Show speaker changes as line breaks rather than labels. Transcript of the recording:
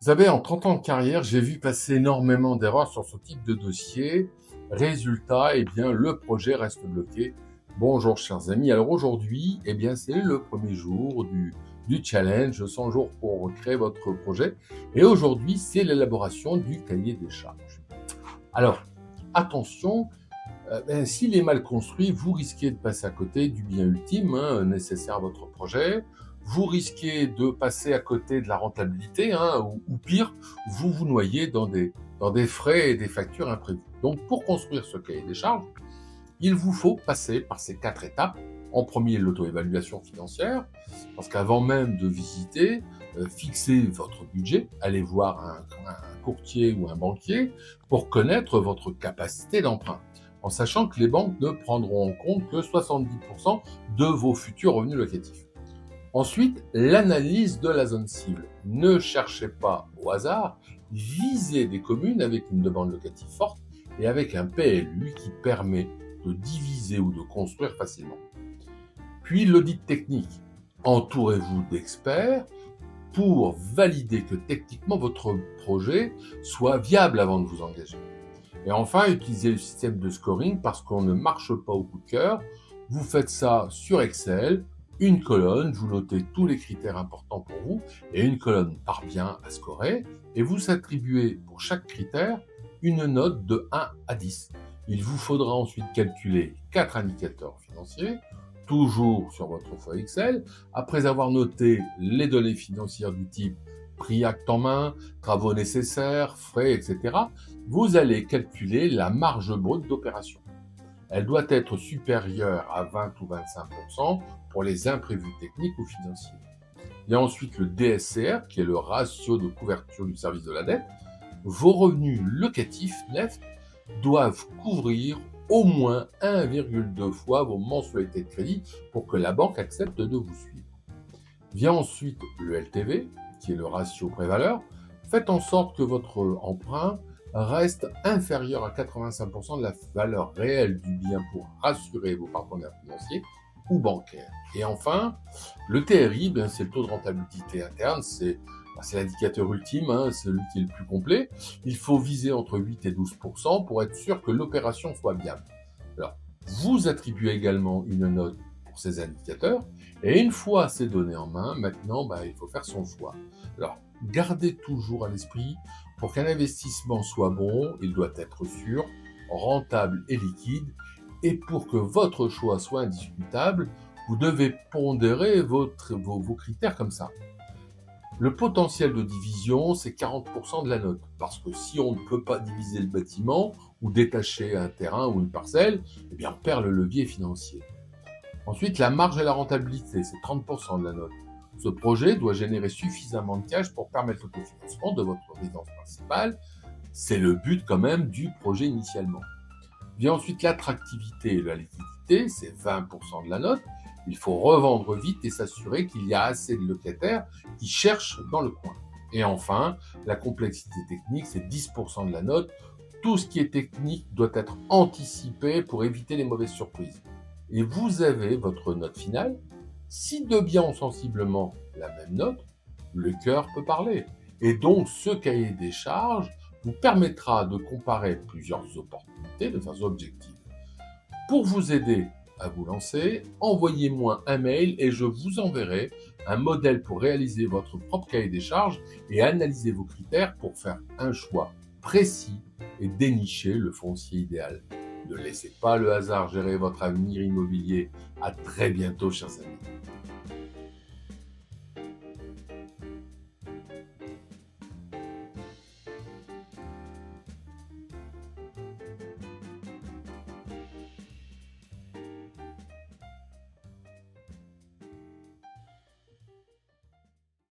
savez, en 30 ans de carrière, j'ai vu passer énormément d'erreurs sur ce type de dossier. Résultat, le projet reste bloqué. Bonjour chers amis, alors aujourd'hui, c'est le premier jour du challenge 100 jours pour créer votre projet. Et aujourd'hui, c'est l'élaboration du cahier des charges. Alors, attention, s'il est mal construit, vous risquez de passer à côté du bien ultime nécessaire à votre projet. Vous risquez de passer à côté de la rentabilité, ou pire, vous vous noyez dans des frais et des factures imprévues. Donc, pour construire ce cahier des charges, il vous faut passer par ces 4 étapes. En premier, l'auto-évaluation financière, parce qu'avant même de visiter, fixez votre budget, allez voir un courtier ou un banquier pour connaître votre capacité d'emprunt, en sachant que les banques ne prendront en compte que 70% de vos futurs revenus locatifs. Ensuite, l'analyse de la zone cible. Ne cherchez pas au hasard, visez des communes avec une demande locative forte et avec un PLU qui permet de diviser ou de construire facilement. Puis l'audit technique. Entourez-vous d'experts pour valider que techniquement votre projet soit viable avant de vous engager. Et enfin, utilisez le système de scoring parce qu'on ne marche pas au coup de cœur. Vous faites ça sur Excel, une colonne, vous notez tous les critères importants pour vous et une colonne par bien à scorer et vous attribuez pour chaque critère une note de 1 à 10. Il vous faudra ensuite calculer 4 indicateurs financiers, toujours sur votre feuille Excel, après avoir noté les données financières du type prix acte en main, travaux nécessaires, frais, etc. Vous allez calculer la marge brute d'opération. Elle doit être supérieure à 20 ou 25% pour les imprévus techniques ou financiers. Il y a ensuite le DSCR, qui est le ratio de couverture du service de la dette. Vos revenus locatifs nets doivent couvrir au moins 1,2 fois vos mensualités de crédit pour que la banque accepte de vous suivre. Vient ensuite le LTV, qui est le ratio pré-valeur. Faites en sorte que votre emprunt reste inférieur à 85% de la valeur réelle du bien pour rassurer vos partenaires financiers ou bancaires. Et enfin, le TRI, c'est le taux de rentabilité interne, c'est l'indicateur ultime, celui qui est le plus complet. Il faut viser entre 8 et 12% pour être sûr que l'opération soit viable. Alors, vous attribuez également une note pour ces indicateurs, et une fois ces données en main, maintenant, il faut faire son choix. Alors, gardez toujours à l'esprit, pour qu'un investissement soit bon, il doit être sûr, rentable et liquide, et pour que votre choix soit indiscutable, vous devez pondérer vos critères comme ça. Le potentiel de division, c'est 40% de la note. Parce que si on ne peut pas diviser le bâtiment ou détacher un terrain ou une parcelle, on perd le levier financier. Ensuite, la marge et la rentabilité, c'est 30% de la note. Ce projet doit générer suffisamment de cash pour permettre l'autofinancement de votre résidence principale. C'est le but quand même du projet initialement. Vient ensuite l'attractivité et la liquidité, c'est 20% de la note. Il faut revendre vite et s'assurer qu'il y a assez de locataires qui cherchent dans le coin. Et enfin, la complexité technique, c'est 10% de la note. Tout ce qui est technique doit être anticipé pour éviter les mauvaises surprises. Et vous avez votre note finale. Si deux biens ont sensiblement la même note, le cœur peut parler. Et donc, ce cahier des charges vous permettra de comparer plusieurs opportunités de façon objective. Pour vous aider à vous lancer, envoyez-moi un mail et je vous enverrai un modèle pour réaliser votre propre cahier des charges et analyser vos critères pour faire un choix précis et dénicher le foncier idéal. Ne laissez pas le hasard gérer votre avenir immobilier. À très bientôt, chers amis.